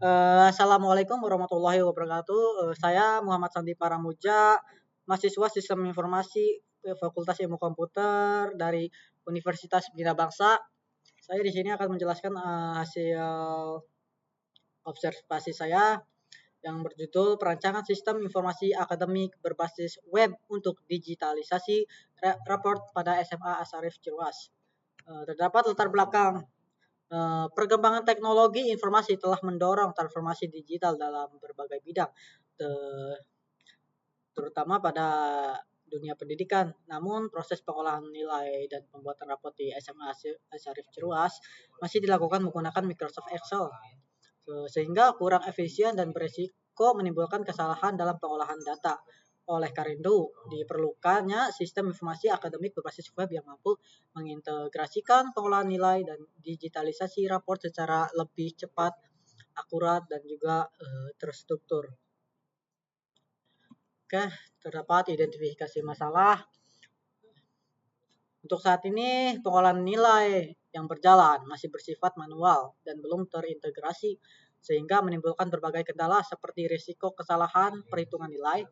Assalamualaikum warahmatullahi wabarakatuh. Saya Muhammad Sandi Paramuja, mahasiswa Sistem Informasi Fakultas Ilmu Komputer dari Universitas Bina Bangsa. Saya di sini akan menjelaskan hasil observasi saya yang berjudul Perancangan Sistem Informasi Akademik Berbasis Web untuk Digitalisasi Raport pada SMA Asarif Cirwas. Terdapat latar belakang. Perkembangan teknologi informasi telah mendorong transformasi digital dalam berbagai bidang, terutama pada dunia pendidikan. Namun, proses pengolahan nilai dan pembuatan rapot di SMA Asarif Cirwas masih dilakukan menggunakan Microsoft Excel, sehingga kurang efisien dan beresiko menimbulkan kesalahan dalam pengolahan data. Oleh karena itu, diperlukannya sistem informasi akademik berbasis web yang mampu mengintegrasikan pengolahan nilai dan digitalisasi raport secara lebih cepat, akurat, dan juga terstruktur. Oke, terdapat identifikasi masalah. Untuk saat ini, pengolahan nilai yang berjalan masih bersifat manual dan belum terintegrasi, sehingga menimbulkan berbagai kendala seperti risiko kesalahan perhitungan nilai,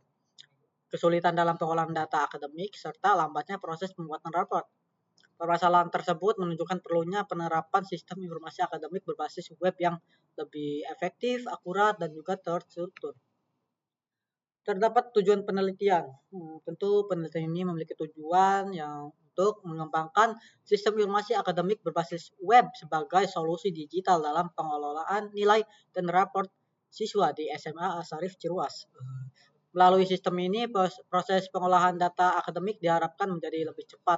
kesulitan dalam pengolahan data akademik, serta lambatnya proses pembuatan raport. Permasalahan tersebut menunjukkan perlunya penerapan sistem informasi akademik berbasis web yang lebih efektif, akurat, dan juga terstruktur. Terdapat tujuan penelitian. Tentu penelitian ini memiliki tujuan yang untuk mengembangkan sistem informasi akademik berbasis web sebagai solusi digital dalam pengelolaan nilai dan raport siswa di SMA Asarif Cirwas. Melalui sistem ini, proses pengolahan data akademik diharapkan menjadi lebih cepat,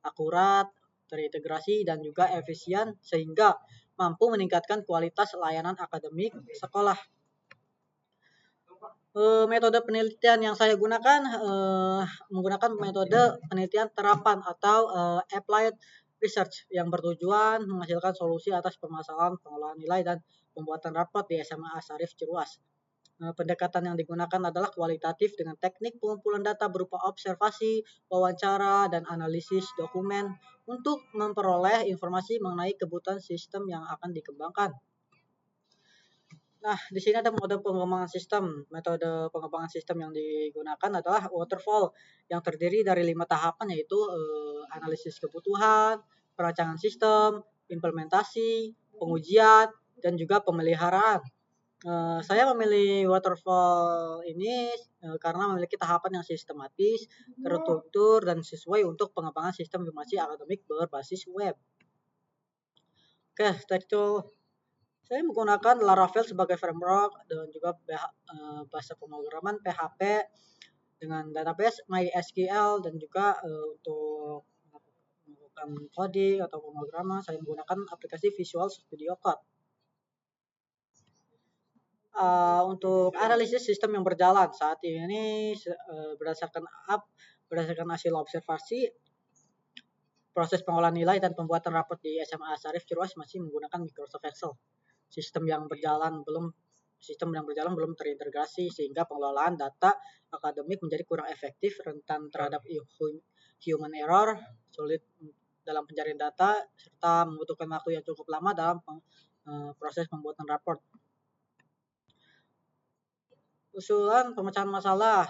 akurat, terintegrasi, dan juga efisien sehingga mampu meningkatkan kualitas layanan akademik sekolah. Metode penelitian yang saya gunakan menggunakan metode penelitian terapan atau applied research yang bertujuan menghasilkan solusi atas permasalahan pengolahan nilai dan pembuatan raport di SMA Asarif Cirwas. Pendekatan yang digunakan adalah kualitatif dengan teknik pengumpulan data berupa observasi, wawancara, dan analisis dokumen untuk memperoleh informasi mengenai kebutuhan sistem yang akan dikembangkan. Nah, di sini ada metode pengembangan sistem. Metode pengembangan sistem yang digunakan adalah waterfall yang terdiri dari 5 tahapan, yaitu analisis kebutuhan, perancangan sistem, implementasi, pengujian, dan juga pemeliharaan. Saya memilih waterfall ini karena memiliki tahapan yang sistematis, terstruktur, dan sesuai untuk pengembangan sistem informasi akademik berbasis web. Oke, setelah itu saya menggunakan Laravel sebagai framework dan juga bahasa pemrograman PHP dengan database MySQL, dan juga untuk melakukan coding atau pemrograman saya menggunakan aplikasi Visual Studio Code. Untuk analisis sistem yang berjalan saat ini berdasarkan hasil observasi, proses pengolahan nilai dan pembuatan raport di SMA Asarif Cirwas masih menggunakan Microsoft Excel. Sistem yang berjalan belum terintegrasi sehingga pengelolaan data akademik menjadi kurang efektif, rentan terhadap human error, sulit dalam pencarian data, serta membutuhkan waktu yang cukup lama dalam proses pembuatan raport. Usulan pemecahan masalah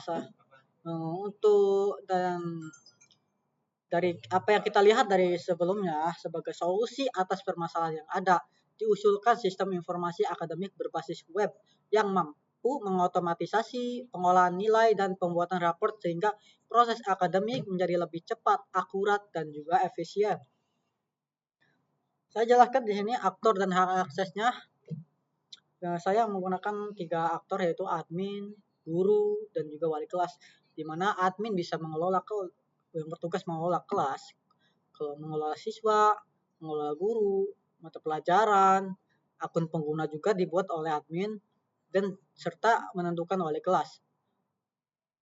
dari apa yang kita lihat dari sebelumnya, sebagai solusi atas permasalahan yang ada, diusulkan sistem informasi akademik berbasis web yang mampu mengotomatisasi pengolahan nilai dan pembuatan raport sehingga proses akademik menjadi lebih cepat, akurat, dan juga efisien. Saya jelaskan di sini aktor dan hak aksesnya. Saya menggunakan 3 aktor, yaitu admin, guru, dan juga wali kelas, di mana admin bisa yang bertugas mengelola kelas, mengelola siswa, mengelola guru, mata pelajaran, akun pengguna juga dibuat oleh admin, dan serta menentukan wali kelas.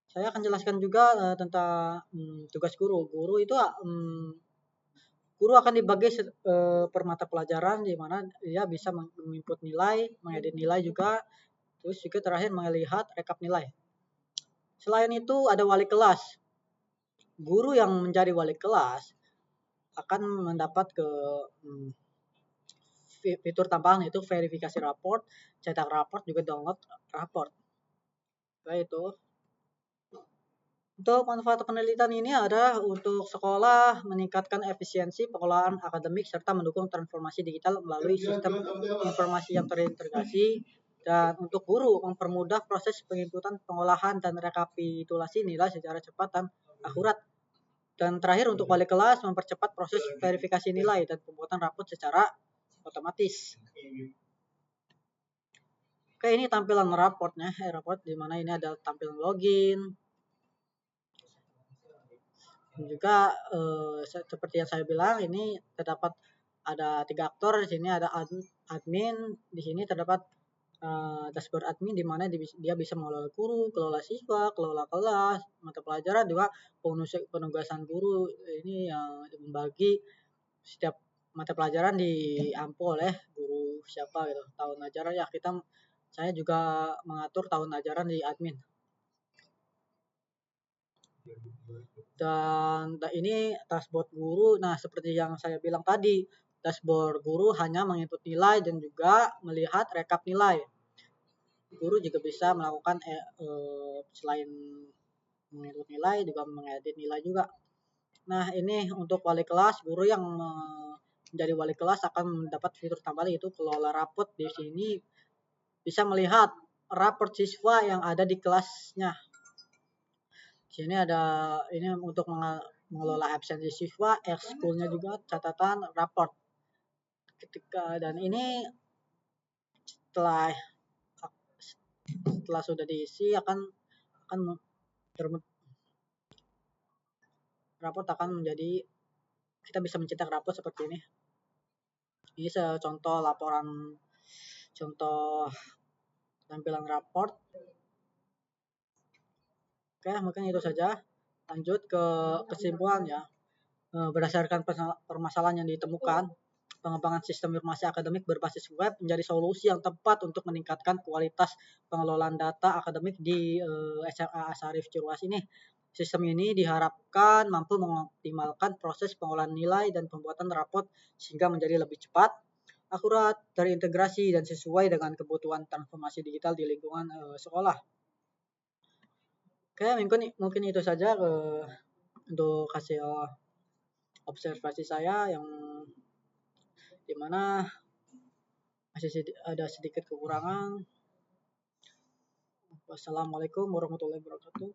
Saya akan jelaskan juga tentang tugas guru. Guru akan dibagi per mata pelajaran, di mana dia bisa menginput nilai, mengedit nilai juga, terus juga terakhir melihat rekap nilai. Selain itu ada wali kelas. Guru yang menjadi wali kelas akan mendapat fitur tambahan yaitu verifikasi raport, cetak raport, juga download raport. Oke, itu. Untuk manfaat penelitian ini adalah untuk sekolah meningkatkan efisiensi pengelolaan akademik serta mendukung transformasi digital melalui sistem informasi yang terintegrasi, dan untuk guru mempermudah proses penginputan, pengolahan, dan rekapitulasi nilai secara cepat dan akurat. Dan terakhir untuk wali kelas mempercepat proses verifikasi nilai dan pembuatan rapot secara otomatis. Oke, ini tampilan raportnya, raport di mana ini ada tampilan login. Dan juga seperti yang saya bilang, ini terdapat ada 3 aktor. Di sini ada admin, di sini terdapat dashboard admin di mana dia bisa mengelola guru, kelola siswa, kelola kelas, mata pelajaran, juga penugasan guru. Ini yang membagi setiap mata pelajaran diampu oleh guru siapa gitu. Tahun ajaran ya saya juga mengatur tahun ajaran di admin. Dan ini dashboard guru. Nah, seperti yang saya bilang tadi, dashboard guru hanya menginput nilai dan juga melihat rekap nilai. Guru juga bisa melakukan selain menginput nilai juga mengedit nilai juga. Nah, ini untuk wali kelas, guru yang menjadi wali kelas akan mendapat fitur tambahan yaitu kelola rapot. Di sini bisa melihat raport siswa yang ada di kelasnya. Di sini ada ini untuk mengelola absensi siswa, ekskulnya juga, catatan, raport. Dan ini setelah sudah diisi raport akan menjadi, kita bisa mencetak raport seperti ini. Ini contoh laporan, contoh tampilan raport. Oke, mungkin itu saja. Lanjut ke kesimpulan ya. Berdasarkan permasalahan yang ditemukan, pengembangan sistem informasi akademik berbasis web menjadi solusi yang tepat untuk meningkatkan kualitas pengelolaan data akademik di SMA Asarif Ciruas ini. Sistem ini diharapkan mampu mengoptimalkan proses pengolahan nilai dan pembuatan raport sehingga menjadi lebih cepat, akurat, terintegrasi, dan sesuai dengan kebutuhan transformasi digital di lingkungan sekolah. Oke, mungkin itu saja untuk hasil observasi saya, yang dimana masih ada sedikit kekurangan. Wassalamualaikum warahmatullahi wabarakatuh.